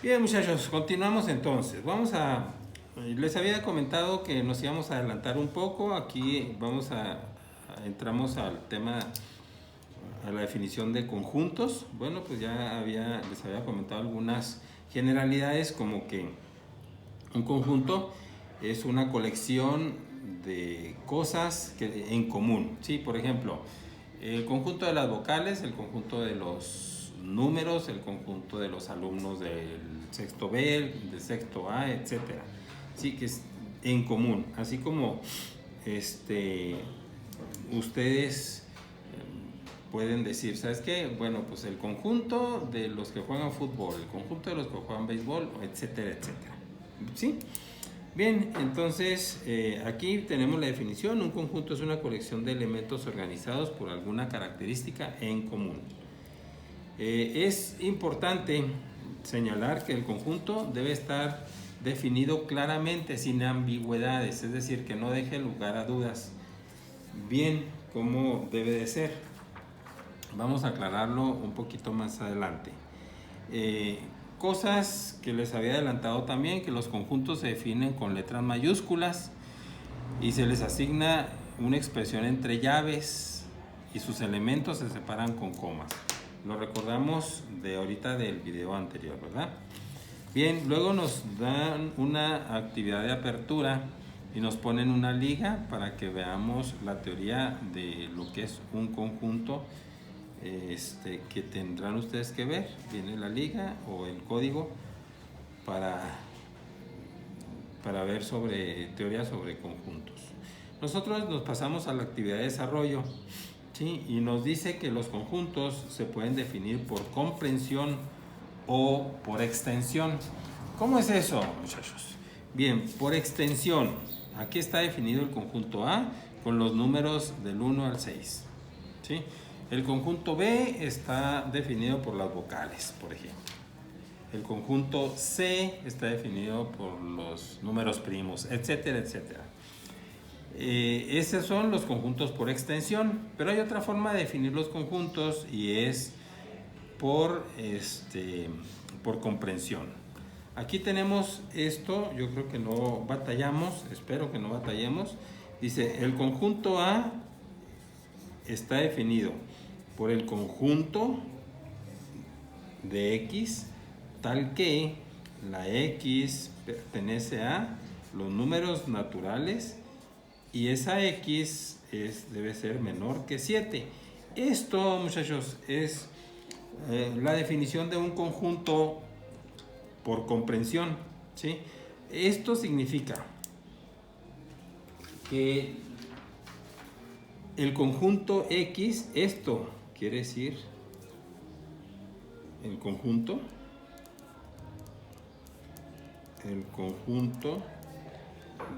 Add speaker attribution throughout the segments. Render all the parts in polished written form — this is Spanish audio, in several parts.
Speaker 1: Bien, muchachos, continuamos entonces. Les había comentado que nos íbamos a adelantar un poco. Aquí entramos al tema, a la definición de conjuntos. Bueno, pues les había comentado algunas generalidades, como que un conjunto es una colección de cosas en común. Sí, por ejemplo, el conjunto de las vocales, el conjunto de los números, el conjunto de los alumnos del sexto B, del sexto A, etcétera. Sí, que es en común. Así como ustedes pueden decir, ¿sabes qué? Bueno, pues el conjunto de los que juegan fútbol, el conjunto de los que juegan béisbol, etcétera, etcétera. ¿Sí? Bien, entonces aquí tenemos la definición. Un conjunto es una colección de elementos organizados por alguna característica en común. Es importante señalar que el conjunto debe estar definido claramente, sin ambigüedades, es decir, que no deje lugar a dudas. Bien, ¿cómo debe de ser? Vamos a aclararlo un poquito más adelante. Cosas que les había adelantado también, que los conjuntos se definen con letras mayúsculas y se les asigna una expresión entre llaves y sus elementos se separan con comas. Lo recordamos de ahorita del video anterior, ¿verdad? Bien, luego nos dan una actividad de apertura y nos ponen una liga para que veamos la teoría de lo que es un conjunto, que tendrán ustedes que ver. Viene la liga o el código para ver teoría sobre conjuntos. Nosotros nos pasamos a la actividad de desarrollo, ¿sí? Y nos dice que los conjuntos se pueden definir por comprensión o por extensión. ¿Cómo es eso, muchachos? Bien, por extensión. Aquí está definido el conjunto A con los números del 1 al 6. ¿Sí? El conjunto B está definido por las vocales, por ejemplo. El conjunto C está definido por los números primos, etcétera, etcétera. Esos son los conjuntos por extensión, pero hay otra forma de definir los conjuntos y es por comprensión. Aquí tenemos esto, yo creo que no batallamos, espero que no batallemos. Dice, el conjunto A está definido por el conjunto de X, tal que la X pertenece a los números naturales y esa X debe ser menor que 7. Esto, muchachos, es la definición de un conjunto por comprensión, ¿sí? Esto significa que el conjunto X, esto quiere decir el conjunto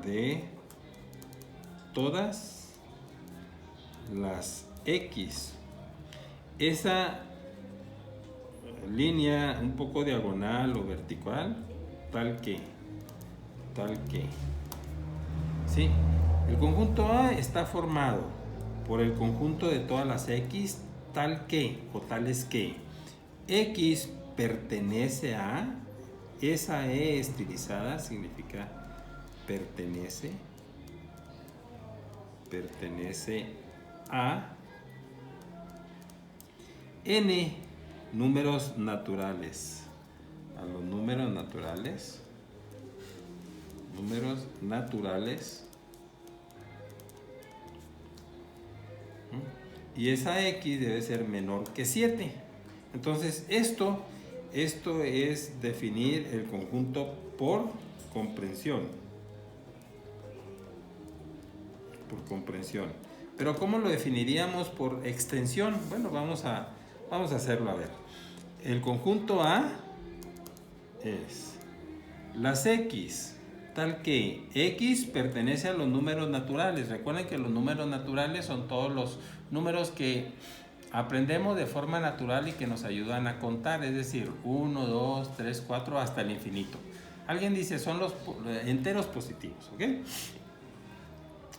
Speaker 1: de todas las X. Esa línea un poco diagonal o vertical, tal que. ¿Sí? El conjunto A está formado por el conjunto de todas las X, tal que o tales que X pertenece a. Esa E estilizada significa pertenece a N números naturales. A los números naturales, y esa X debe ser menor que 7. Entonces esto es definir el conjunto por comprensión. Pero ¿cómo lo definiríamos por extensión? Bueno, vamos a hacerlo a ver. El conjunto A es las X, tal que X pertenece a los números naturales. Recuerden que los números naturales son todos los números que aprendemos de forma natural y que nos ayudan a contar, es decir, 1, 2, 3, 4 hasta el infinito. Alguien dice, son los enteros positivos, ¿ok?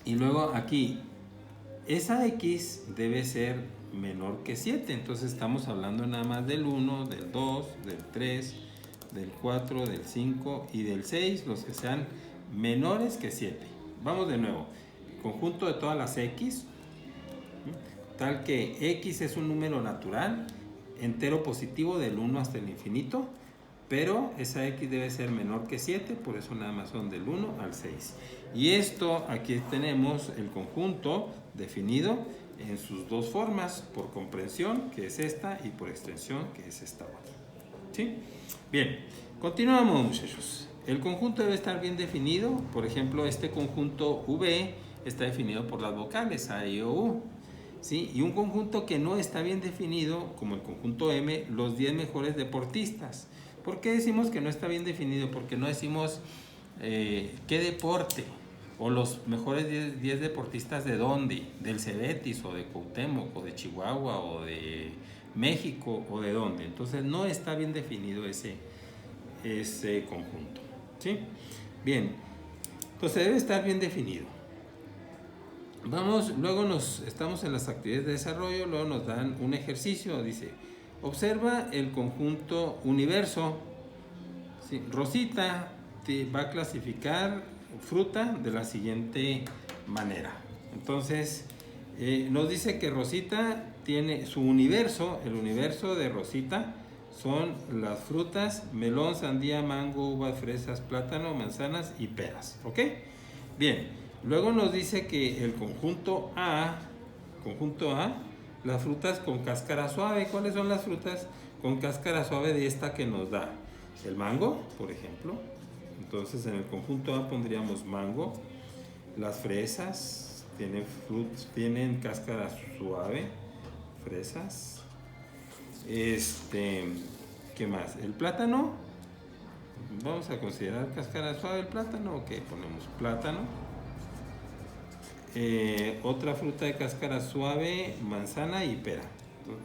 Speaker 1: Y luego aquí, esa X debe ser menor que 7, entonces estamos hablando nada más del 1, del 2, del 3, del 4, del 5 y del 6, los que sean menores que 7. Vamos de nuevo. Conjunto de todas las X, tal que X es un número natural, entero positivo del 1 hasta el infinito, pero esa X debe ser menor que 7, por eso nada más son del 1 al 6. Y esto, aquí tenemos el conjunto definido en sus dos formas, por comprensión, que es esta, y por extensión, que es esta otra. ¿Sí? Bien, continuamos, muchachos. El conjunto debe estar bien definido. Por ejemplo, este conjunto V está definido por las vocales A, I, O, U. ¿Sí? Y un conjunto que no está bien definido, como el conjunto M, los 10 mejores deportistas. ¿Por qué decimos que no está bien definido? Porque no decimos qué deporte, o los mejores 10 deportistas de dónde, del Cebetis, o de Cuauhtémoc, o de Chihuahua, o de México, o de dónde. Entonces no está bien definido ese conjunto. ¿Sí? Bien, entonces debe estar bien definido. Luego estamos en las actividades de desarrollo, luego nos dan un ejercicio, dice, observa el conjunto universo. ¿Sí? Rosita te va a clasificar fruta de la siguiente manera. Entonces, nos dice que Rosita tiene su universo, el universo de Rosita son las frutas, melón, sandía, mango, uvas, fresas, plátano, manzanas y peras. ¿Ok? Bien. Luego nos dice que el conjunto A, las frutas con cáscara suave. ¿Cuáles son las frutas con cáscara suave de esta que nos da? El mango, por ejemplo. Entonces en el conjunto A pondríamos mango. Las fresas tienen cáscara suave. Fresas. ¿Qué más? El plátano. Vamos a considerar cáscara suave el plátano. Ok, ponemos plátano. Otra fruta de cáscara suave, manzana y pera.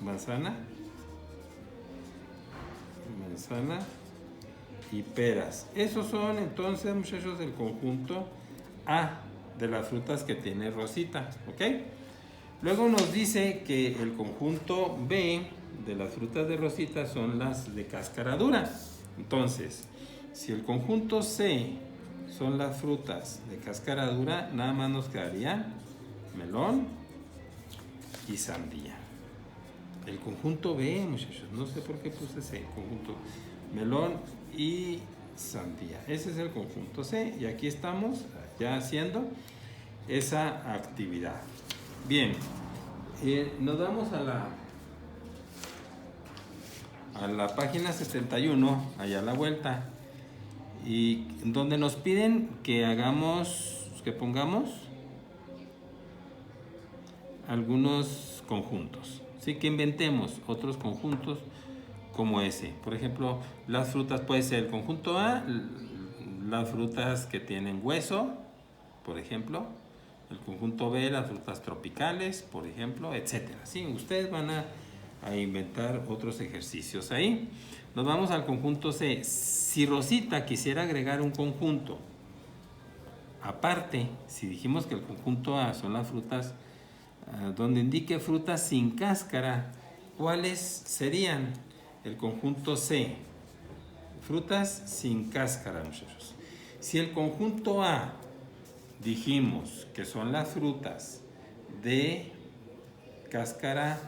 Speaker 1: Manzana y peras. Esos son entonces, muchachos, el conjunto A de las frutas que tiene Rosita. ¿Ok? Luego nos dice que el conjunto B de las frutas de Rosita son las de cáscara dura. Entonces, si el conjunto C son las frutas de cáscara dura, nada más nos quedaría melón y sandía. El conjunto B, muchachos, no sé por qué puse ese conjunto, melón y sandía. Ese es el conjunto C y aquí estamos ya haciendo esa actividad. Bien, nos vamos a la página 71, allá a la vuelta, y donde nos piden que pongamos algunos conjuntos, ¿sí? Que inventemos otros conjuntos como ese. Por ejemplo, las frutas puede ser el conjunto A, las frutas que tienen hueso, por ejemplo. El conjunto B, las frutas tropicales, por ejemplo, etcétera. ¿Sí? Ustedes van a inventar otros ejercicios ahí. Nos vamos al conjunto C. Si Rosita quisiera agregar un conjunto aparte, si dijimos que el conjunto A son las frutas donde indique frutas sin cáscara, ¿cuáles serían? El conjunto C, frutas sin cáscara, muchachos. Si el conjunto A dijimos que son las frutas de cáscara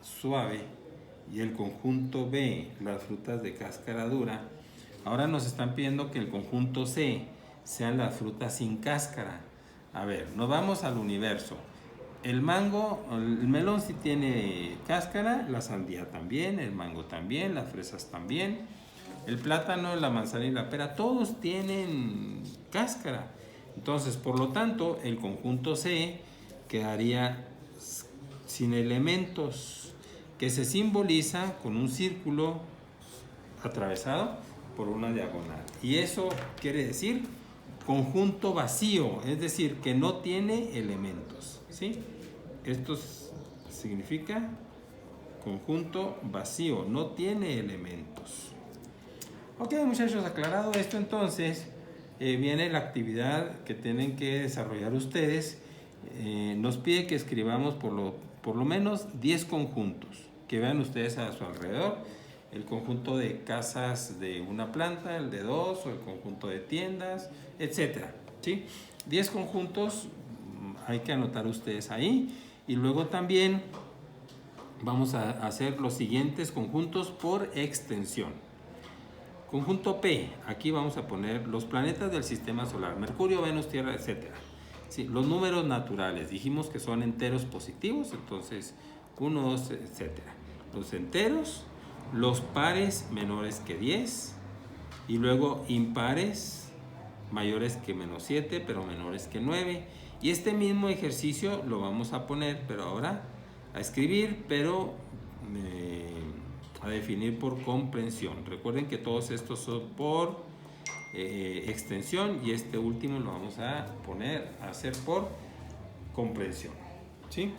Speaker 1: suave y el conjunto B las frutas de cáscara dura, ahora nos están pidiendo que el conjunto C sean las frutas sin cáscara. A ver, nos vamos al universo. El melón sí tiene cáscara, la sandía también, el mango también, las fresas también, el plátano, la manzana y la pera, todos tienen cáscara. Entonces, por lo tanto, el conjunto C quedaría sin elementos, que se simboliza con un círculo atravesado por una diagonal. Y eso quiere decir conjunto vacío, es decir, que no tiene elementos, ¿sí? Esto significa conjunto vacío, no tiene elementos. Ok, muchachos, aclarado esto, entonces viene la actividad que tienen que desarrollar ustedes. Nos pide que escribamos por lo menos 10 conjuntos que vean ustedes a su alrededor. el conjunto de casas de una planta, el de dos, o el conjunto de tiendas, etcétera, ¿sí? 10 conjuntos hay que anotar ustedes ahí. Y luego también vamos a hacer los siguientes conjuntos por extensión. Conjunto P, aquí vamos a poner los planetas del sistema solar, Mercurio, Venus, Tierra, etc. Sí, los números naturales, dijimos que son enteros positivos, entonces 1, 2, etc. Los enteros, los pares menores que 10 y luego impares mayores que -7 pero menores que 9. Y este mismo ejercicio lo vamos a poner, pero ahora a escribir, pero a definir por comprensión. Recuerden que todos estos son por extensión y este último lo vamos a poner a hacer por comprensión, ¿sí?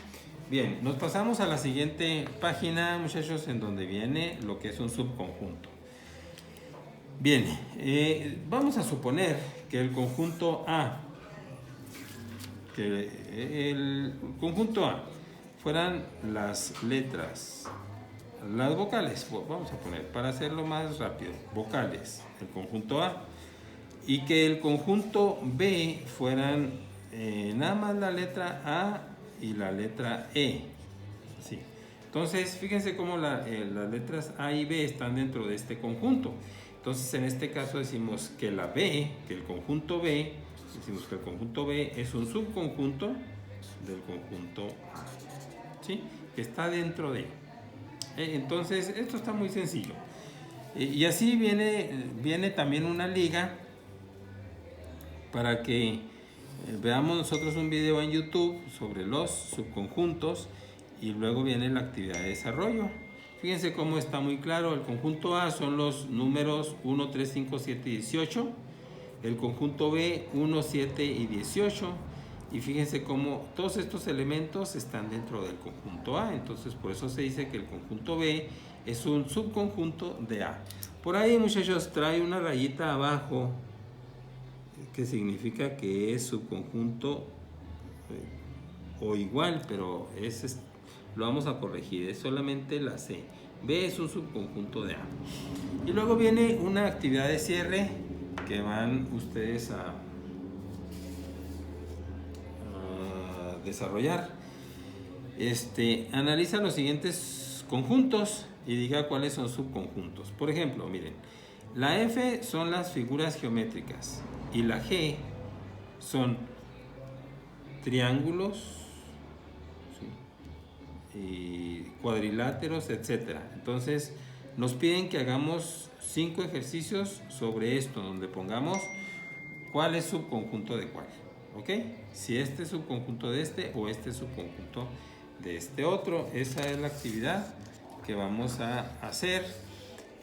Speaker 1: Bien, nos pasamos a la siguiente página, muchachos, en donde viene lo que es un subconjunto. Bien, vamos a suponer que el conjunto A, fueran las letras, las vocales, vamos a poner, para hacerlo más rápido, vocales, el conjunto A, y que el conjunto B fueran nada más la letra A y la letra E. Sí. Entonces, fíjense cómo las letras A y B están dentro de este conjunto. Entonces, en este caso decimos que la B, que el conjunto B, decimos que el conjunto B es un subconjunto del conjunto A, ¿sí? Que está dentro de. Entonces, esto está muy sencillo. Y así viene también una liga para que veamos nosotros un video en YouTube sobre los subconjuntos y luego viene la actividad de desarrollo. Fíjense cómo está muy claro. El conjunto A son los números 1, 3, 5, 7 y 18. El conjunto B 1, 7 y 18. Y fíjense cómo todos estos elementos están dentro del conjunto A. Entonces por eso se dice que el conjunto B es un subconjunto de A. Por ahí, muchachos, trae una rayita abajo que significa que es subconjunto o igual, pero lo vamos a corregir, es solamente la C. B es un subconjunto de A. Y luego viene una actividad de cierre que van ustedes a desarrollar. Analiza los siguientes conjuntos y diga cuáles son subconjuntos. Por ejemplo, miren, la F son las figuras geométricas y la G son triángulos, ¿sí? Y cuadriláteros, etc. Entonces nos piden que hagamos 5 ejercicios sobre esto, donde pongamos cuál es subconjunto de cuál, ¿ok? Si este es subconjunto de este o este es subconjunto de este otro. Esa es la actividad que vamos a hacer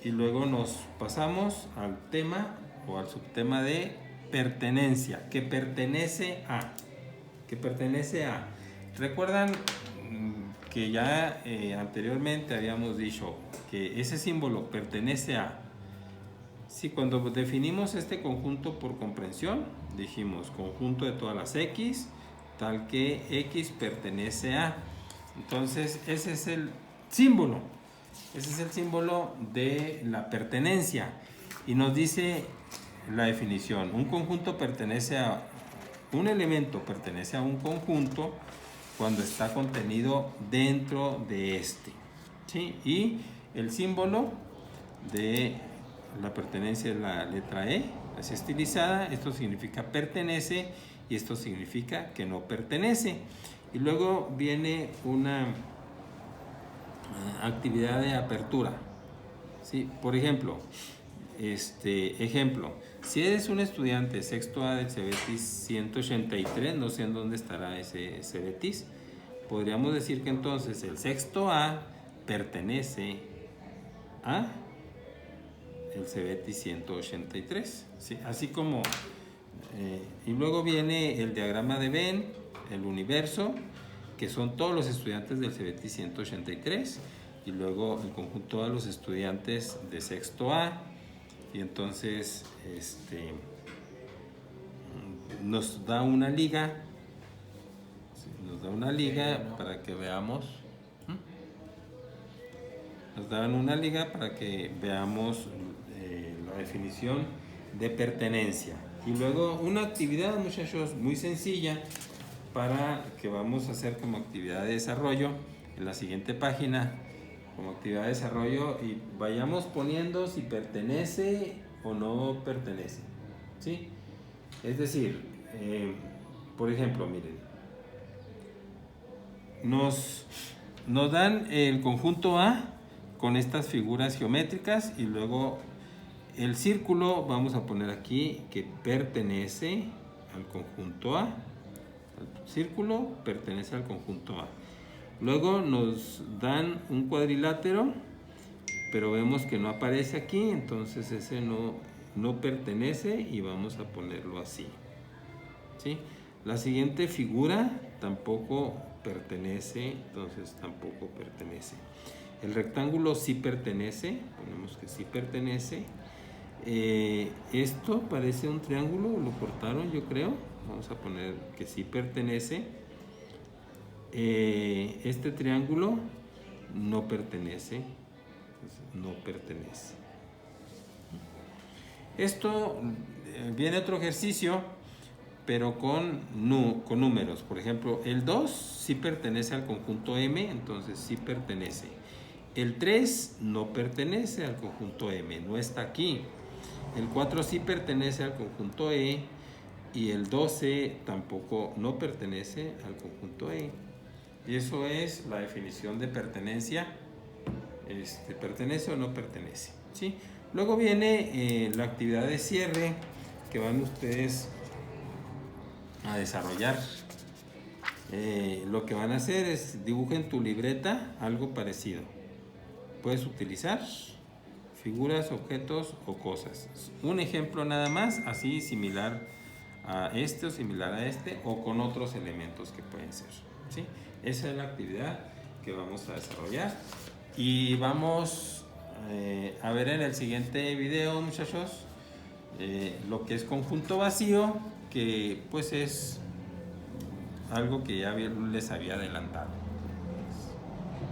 Speaker 1: y luego nos pasamos al tema o al subtema de pertenencia, que pertenece a. ¿Recuerdan que ya anteriormente habíamos dicho que ese símbolo pertenece a? Sí, cuando definimos este conjunto por comprensión, dijimos conjunto de todas las X, tal que X pertenece a. Entonces, ese es el símbolo. Ese es el símbolo de la pertenencia. Y nos dice la definición. Un conjunto pertenece a... Un elemento pertenece a un conjunto cuando está contenido dentro de este, ¿sí? Y el símbolo de la pertenencia es la letra E, así estilizada. Esto significa pertenece y esto significa que no pertenece. Y luego viene una actividad de apertura, ¿sí? Por ejemplo, si eres un estudiante sexto A del CEBETIS 183, no sé en dónde estará ese CEBETIS, podríamos decir que entonces el sexto A pertenece a el CEBETIS 183, ¿sí? Así como y luego viene el diagrama de Venn, el universo, que son todos los estudiantes del CEBETIS 183, y luego el conjunto de los estudiantes de sexto A. Y entonces nos da una liga, para que veamos. nos dan una liga para que veamos la definición de pertenencia. Y luego una actividad, muchachos, muy sencilla para que vamos a hacer como actividad de desarrollo en la siguiente página, como actividad de desarrollo, y vayamos poniendo si pertenece o no pertenece, ¿sí? Es decir, por ejemplo, miren, nos dan el conjunto A con estas figuras geométricas y luego el círculo vamos a poner aquí que pertenece al conjunto A. El círculo pertenece al conjunto A. Luego nos dan un cuadrilátero, pero vemos que no aparece aquí, entonces ese no pertenece y vamos a ponerlo así, ¿sí? La siguiente figura tampoco pertenece, entonces tampoco pertenece. El rectángulo sí pertenece, ponemos que sí pertenece. Esto parece un triángulo, lo cortaron yo creo, vamos a poner que sí pertenece. Este triángulo no pertenece, no pertenece. Esto viene otro ejercicio, pero con números. Por ejemplo, el 2 sí pertenece al conjunto M, entonces sí pertenece. El 3 no pertenece al conjunto M, no está aquí. El 4 sí pertenece al conjunto E y el 12 tampoco no pertenece al conjunto E. Y eso es la definición de pertenencia. ¿Pertenece o no pertenece? ¿Sí? Luego viene la actividad de cierre que van ustedes a desarrollar. Lo que van a hacer es dibujen tu libreta algo parecido. Puedes utilizar figuras, objetos o cosas. Un ejemplo nada más, así similar a este o similar a este o con otros elementos que pueden ser, ¿sí? Esa es la actividad que vamos a desarrollar y vamos a ver en el siguiente video, muchachos, lo que es conjunto vacío, que pues es algo que ya les había adelantado.